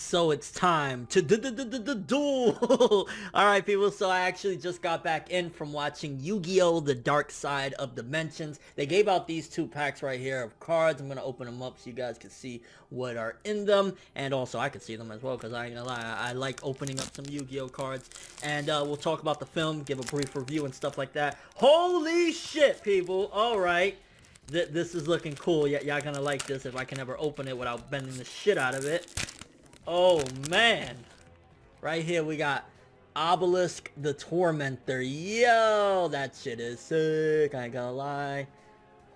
So it's time to duel. Alright people, so I actually just got back in from watching Yu-Gi-Oh! The Dark Side of Dimensions. They gave out these two packs right here of cards. I'm going to open them up so you guys can see what are in them. And also I can see them as well because I ain't gonna lie, I like opening up some Yu-Gi-Oh! Cards. And we'll talk about the film, give a brief review and stuff like that. Holy shit people, alright. This is looking cool. Y'all gonna like this if I can ever open it without bending the shit out of it. Oh man, right here we got Obelisk the Tormentor. Yo, that shit is sick, I ain't gonna lie.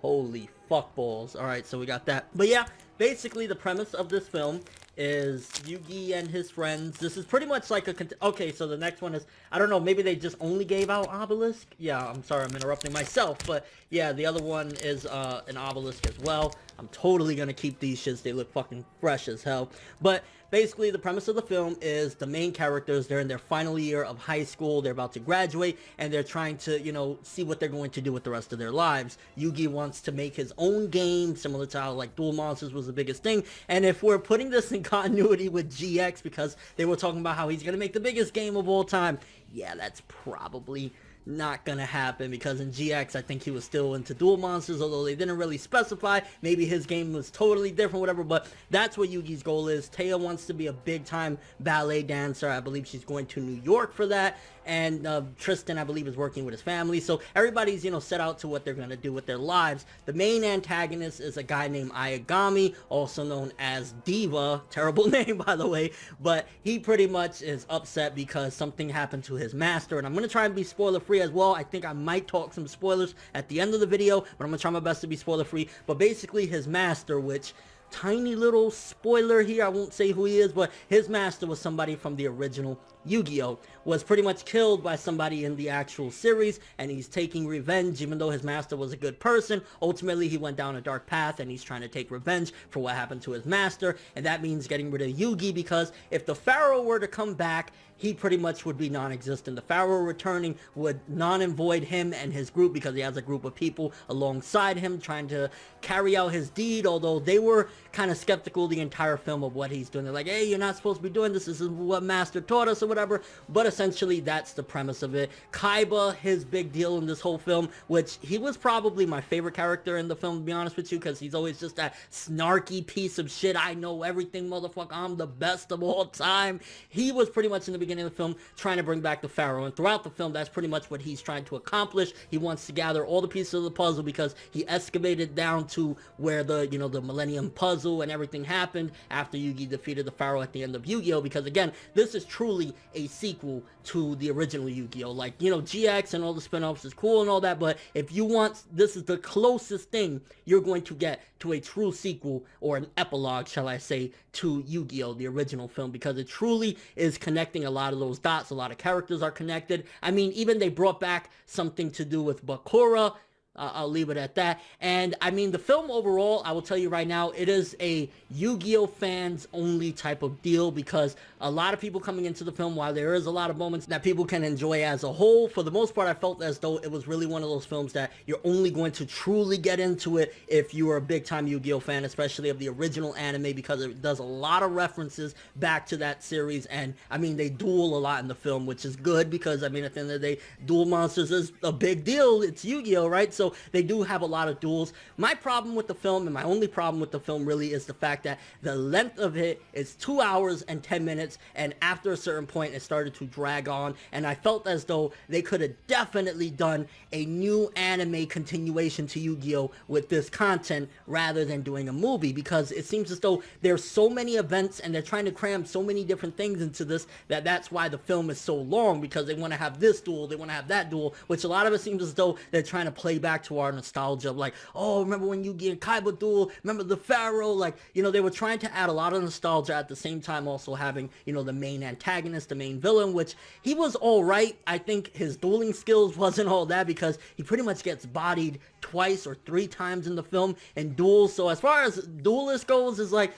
Holy fuck balls. Alright, so we got that. But yeah, basically the premise of this film is Yugi and his friends. This is pretty much like a okay, so the next one is, I don't know, maybe they just only gave out Obelisk. Yeah, I'm sorry, I'm interrupting myself, but yeah, the other one is an Obelisk as well. I'm totally gonna keep these shits. They look fucking fresh as hell. But basically the premise of the film is the main characters, they're in their final year of high school, they're about to graduate, and they're trying to, you know, see what they're going to do with the rest of their lives. Yugi wants to make his own game, similar to how like Duel Monsters was the biggest thing. And if we're putting this in continuity with GX, because they were talking about how he's gonna make the biggest game of all time, yeah, that's probably not gonna happen, because in GX I think he was still into Duel Monsters, although they didn't really specify. Maybe his game was totally different, whatever, but that's what Yugi's goal is. Taya wants to be a big time ballet dancer. I believe she's going to New York for that, and Tristan, I believe, is working with his family. So everybody's, you know, set out to what they're gonna do with their lives. The main antagonist is a guy named Ayagami, also known as Diva. Terrible name, by the way, but he pretty much is upset because something happened to his master, and I'm gonna try and be spoiler free as well. I think I might talk some spoilers at the end of the video, but I'm gonna try my best to be spoiler free. But basically his master, which, tiny little spoiler here, I won't say who he is, but his master was somebody from the original Yu-Gi-Oh! Was pretty much killed by somebody in the actual series, and he's taking revenge. Even though his master was a good person, ultimately he went down a dark path, and he's trying to take revenge for what happened to his master, and that means getting rid of Yugi, because if the Pharaoh were to come back, he pretty much would be non-existent. The Pharaoh returning would non-and-void him and his group, because he has a group of people alongside him trying to carry out his deed, although they were kind of skeptical the entire film of what he's doing. They're like, hey, you're not supposed to be doing this. This is what Master taught us or whatever. But essentially, that's the premise of it. Kaiba, his big deal in this whole film, which he was probably my favorite character in the film, to be honest with you, because he's always just that snarky piece of shit. I know everything, motherfucker. I'm the best of all time. He was pretty much in the beginning of the film trying to bring back the Pharaoh, and throughout the film that's pretty much what he's trying to accomplish. He wants to gather all the pieces of the puzzle, because he excavated down to where the, you know, the Millennium Puzzle and everything happened after Yugi defeated the Pharaoh at the end of Yu-Gi-Oh! Because again, this is truly a sequel to the original Yu-Gi-Oh! Like, you know, GX and all the spin-offs is cool and all that, but if you want, this is the closest thing you're going to get to a true sequel, or an epilogue, shall I say, to Yu-Gi-Oh! The original film, because it truly is connecting a lot of those dots. A lot of characters are connected. I mean, even they brought back something to do with Bakura. I'll leave it at that. And I mean, the film overall, I will tell you right now, it is a Yu-Gi-Oh! Fans only type of deal, because a lot of people coming into the film, while there is a lot of moments that people can enjoy as a whole, for the most part I felt as though it was really one of those films that you're only going to truly get into it if you are a big time Yu-Gi-Oh! Fan, especially of the original anime, because it does a lot of references back to that series. And I mean, they duel a lot in the film, which is good, because I mean, at the end of the day, Duel Monsters is a big deal. It's Yu-Gi-Oh! Right? So they do have a lot of duels. My problem with the film, and my only problem with the film really, is the fact that the length of it is 2 hours and 10 minutes, and after a certain point it started to drag on, and I felt as though they could have definitely done a new anime continuation to Yu-Gi-Oh! With this content rather than doing a movie, because it seems as though there's so many events and they're trying to cram so many different things into this, that's why the film is so long, because they want to have this duel, they want to have that duel, which a lot of it seems as though they're trying to play back to our nostalgia of like, oh, remember when Yugi and Kaiba duel, remember the Pharaoh, like, you know, they were trying to add a lot of nostalgia at the same time also having, you know, the main antagonist, the main villain, which he was alright. I think his dueling skills wasn't all that, because he pretty much gets bodied twice or 3 times in the film in Duel. So as far as Duelist goes, is like,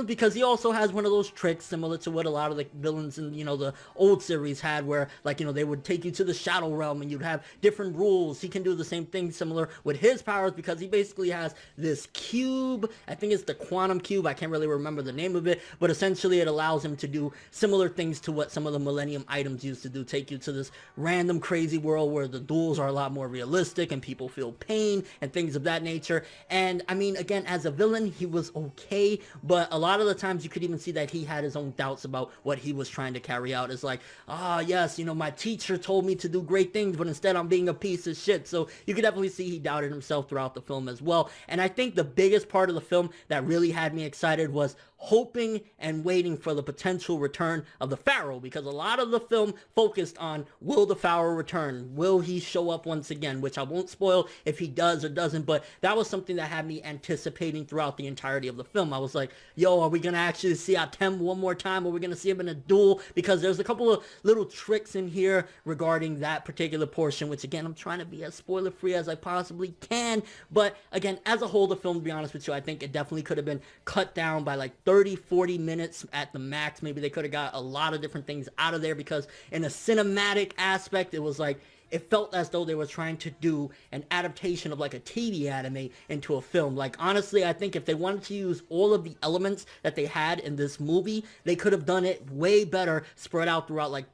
because he also has one of those tricks similar to what a lot of the villains in, the old series had, where, like, they would take you to the Shadow Realm and you'd have different rules. He can do the same thing similar with his powers, because he basically has this cube. I think it's the Quantum Cube. I can't really remember the name of it, but essentially it allows him to do similar things to what some of the Millennium items used to do. Take you to this random crazy world where the duels are a lot more realistic and people feel pain and things of that nature. And I mean, again, as a villain, he was okay, but a lot of the times you could even see that he had his own doubts about what he was trying to carry out. It's like, yes, my teacher told me to do great things, but instead I'm being a piece of shit. So you could definitely see he doubted himself throughout the film as well. And I think the biggest part of the film that really had me excited was hoping and waiting for the potential return of the Pharaoh, because a lot of the film focused on, will the Pharaoh return? Will he show up once again? Which I won't spoil if he does or doesn't, but that was something that had me anticipating throughout the entirety of the film. I was like, yo, are we going to actually see Atem one more time? Are we going to see him in a duel? Because there's a couple of little tricks in here regarding that particular portion, which again, I'm trying to be as spoiler free as I possibly can. But again, as a whole, the film, to be honest with you, I think it definitely could have been cut down by like 30-40 minutes at the max. Maybe they could have got a lot of different things out of there, because in a cinematic aspect, it was like, it felt as though they were trying to do an adaptation of like a TV anime into a film. Like, honestly, I think if they wanted to use all of the elements that they had in this movie, they could have done it way better, spread out throughout like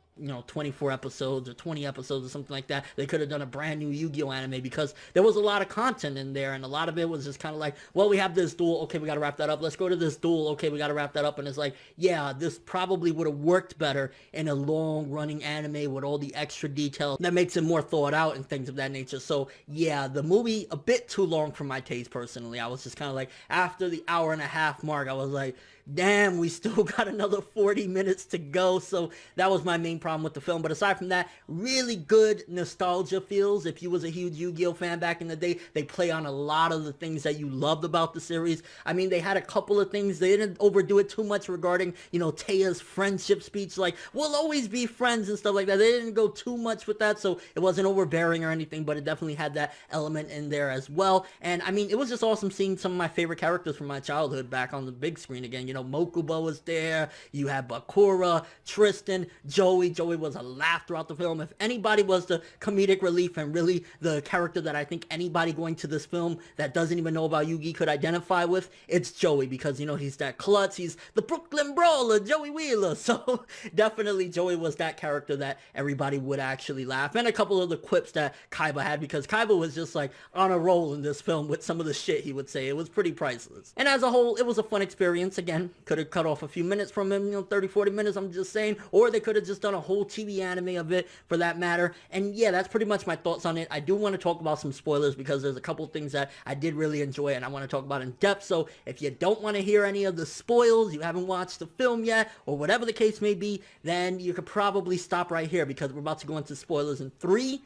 24 episodes or 20 episodes or something like that. They could have done a brand new Yu-Gi-Oh anime, because there was a lot of content in there, and a lot of it was just kind of like, well, we have this duel, okay, we got to wrap that up. Let's go to this duel, okay, we got to wrap that up. And it's like, yeah, this probably would have worked better in a long-running anime with all the extra detail that makes it more thought out and things of that nature. So yeah, the movie, a bit too long for my taste personally. I was just kind of like, after the hour-and-a-half mark, I was like, damn, we still got another 40 minutes to go. So that was my main problem with the film. But aside from that, really good nostalgia feels. If you was a huge Yu-Gi-Oh fan back in the day, they play on a lot of the things that you loved about the series. I mean, they had a couple of things. They didn't overdo it too much regarding, Teia's friendship speech, like, we'll always be friends and stuff like that. They didn't go too much with that, so it wasn't overbearing or anything, but it definitely had that element in there as well. And I mean, it was just awesome seeing some of my favorite characters from my childhood back on the big screen again. Mokuba was there, you had Bakura, Tristan, Joey. Joey was a laugh throughout the film. If anybody was the comedic relief and really the character that I think anybody going to this film that doesn't even know about Yu-Gi could identify with, it's Joey, because, he's that klutz, he's the Brooklyn Brawler, Joey Wheeler. So definitely Joey was that character that everybody would actually laugh. And a couple of the quips that Kaiba had, because Kaiba was just like on a roll in this film with some of the shit he would say. It was pretty priceless. And as a whole, it was a fun experience. Again, could have cut off a few minutes from him, 30-40 minutes, I'm just saying, or they could have just done a whole TV anime of it for that matter. And yeah, that's pretty much my thoughts on it. I do want to talk about some spoilers, because there's a couple things that I did really enjoy and I want to talk about in depth. So if you don't want to hear any of the spoils, you haven't watched the film yet, or whatever the case may be, then you could probably stop right here, because we're about to go into spoilers in 3,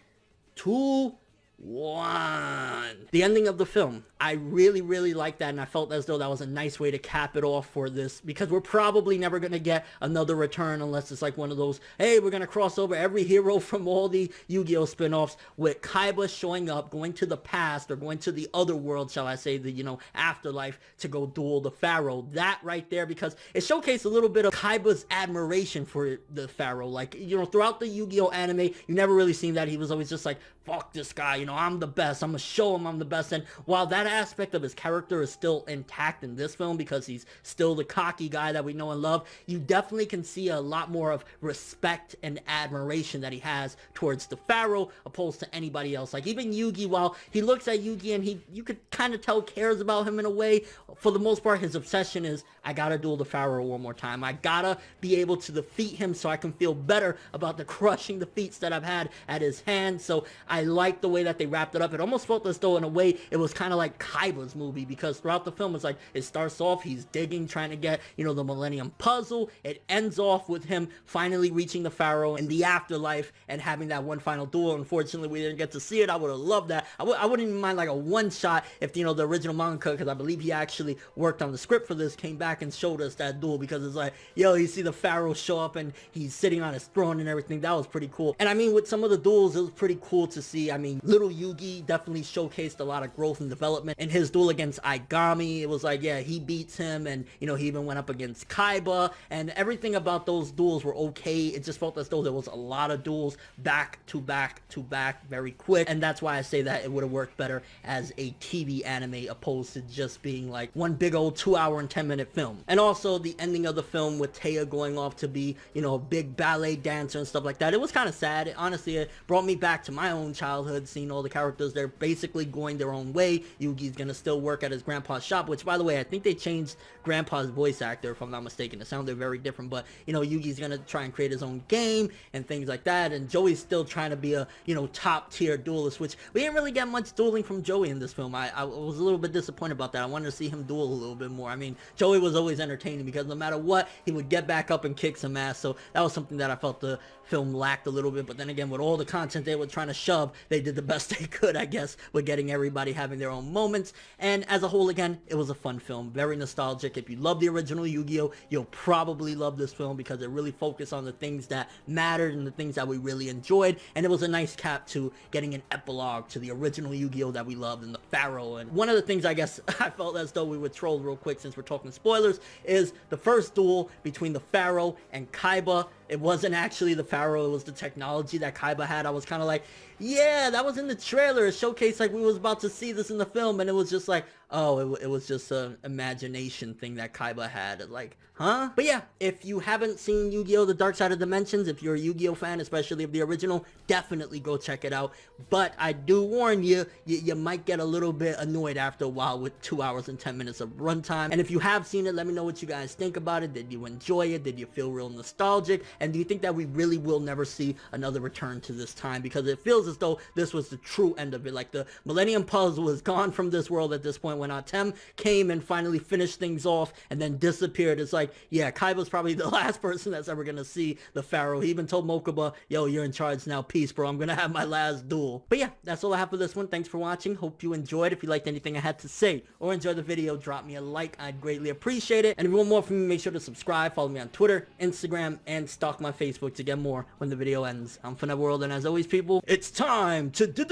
2, 1. The ending of the film, I really like that, and I felt as though that was a nice way to cap it off for this, because we're probably never going to get another return unless it's like one of those, hey, we're going to cross over every hero from all the Yu-Gi-Oh spin-offs, with Kaiba showing up, going to the past, or going to the other world, shall I say, the, afterlife, to go duel the Pharaoh. That right there, because it showcased a little bit of Kaiba's admiration for the Pharaoh. Like, throughout the Yu-Gi-Oh anime, you never really seen that. He was always just like, fuck this guy, I'm the best, I'm gonna show him I'm the best. And while that aspect of his character is still intact in this film, because he's still the cocky guy that we know and love, you definitely can see a lot more of respect and admiration that he has towards the Pharaoh, opposed to anybody else. Like, even Yugi, while he looks at Yugi and you could kind of tell cares about him in a way, for the most part, his obsession is, I gotta duel the Pharaoh one more time. I gotta be able to defeat him so I can feel better about the crushing defeats that I've had at his hands. So I like the way that they wrapped it up. It almost felt as though, in a way, it was kind of like Kaiba's movie, because throughout the film it's like, it starts off, he's digging, trying to get, you know, the Millennium Puzzle. It ends off with him finally reaching the Pharaoh in the afterlife and having that one final duel. Unfortunately, we didn't get to see it. I would have loved that. I wouldn't even mind like a one-shot if, you know, the original manga, because I believe he actually worked on the script for this, came back and showed us that duel, because it's like, yo, you see the Pharaoh show up and he's sitting on his throne and everything. That was pretty cool. And I mean, with some of the duels, it was pretty cool to see. I mean, little Yugi definitely showcased a lot of growth and development in his duel against Aigami. It was like, yeah, he beats him, and, you know, he even went up against Kaiba, and everything about those duels were okay. It just felt as though there was a lot of duels back to back to back very quick, and that's why I say that it would have worked better as a TV anime opposed to just being like one big old 2-hour and 10-minute film. And also the ending of the film with Taya going off to be, you know, a big ballet dancer and stuff like that, it was kind of sad. Honestly, it brought me back to my own childhood, seeing all the characters, they're basically going their own way. Yugi's gonna still work at his grandpa's shop, which, by the way, I think they changed grandpa's voice actor, if I'm not mistaken. It sounded very different, but, you know, Yugi's gonna try and create his own game and things like that, and Joey's still trying to be a, you know, top tier duelist, which we didn't really get much dueling from Joey in this film. I was a little bit disappointed about that. I wanted to see him duel a little bit more. I mean, Joey was always entertaining, because no matter what, he would get back up and kick some ass, so that was something that I felt the film lacked a little bit. But then again, with all the content they were trying to shove, they did the best they could, I guess, with getting everybody having their own moments. And as a whole, again, it was a fun film, very nostalgic. If you love the original Yu-Gi-Oh, you'll probably love this film, because it really focused on the things that mattered and the things that we really enjoyed, and it was a nice cap to getting an epilogue to the original Yu-Gi-Oh that we loved, and the Pharaoh. And one of the things I guess I felt as though we would troll real quick, since we're talking spoilers, is the first duel between the Pharaoh and Kaiba. It wasn't actually the Pharaoh, it was the technology that Kaiba had. I was kind of like, yeah, that was in the trailer. It showcased like we was about to see this in the film, and it was just like, oh, it was just an imagination thing that Kaiba had. Like, huh? But yeah, if you haven't seen Yu-Gi-Oh! The Dark Side of Dimensions, if you're a Yu-Gi-Oh! Fan, especially of the original, definitely go check it out. But I do warn you, you might get a little bit annoyed after a while with 2 hours and 10 minutes of runtime. And if you have seen it, let me know what you guys think about it. Did you enjoy it? Did you feel real nostalgic? And do you think that we really will never see another return to this time? Because it feels as though this was the true end of it. Like, the Millennium Puzzle was gone from this world at this point, when Atem came and finally finished things off and then disappeared. It's like, yeah, Kaiba's probably the last person that's ever gonna see the Pharaoh. He even told Mokuba, yo, you're in charge now, peace, bro, I'm gonna have my last duel. But yeah, that's all I have for this one. Thanks for watching. Hope you enjoyed. If you liked anything I had to say or enjoyed the video, drop me a like. I'd greatly appreciate it. And if you want more from me, make sure to subscribe, follow me on Twitter, Instagram, and stalk my Facebook to get more when the video ends. I'm ForneverWorld, and as always, people, it's time to duel.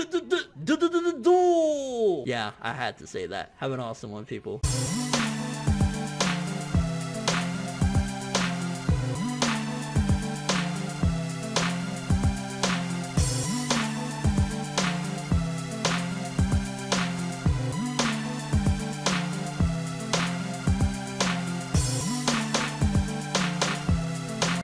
Yeah, I had to say that. Have an awesome one, people.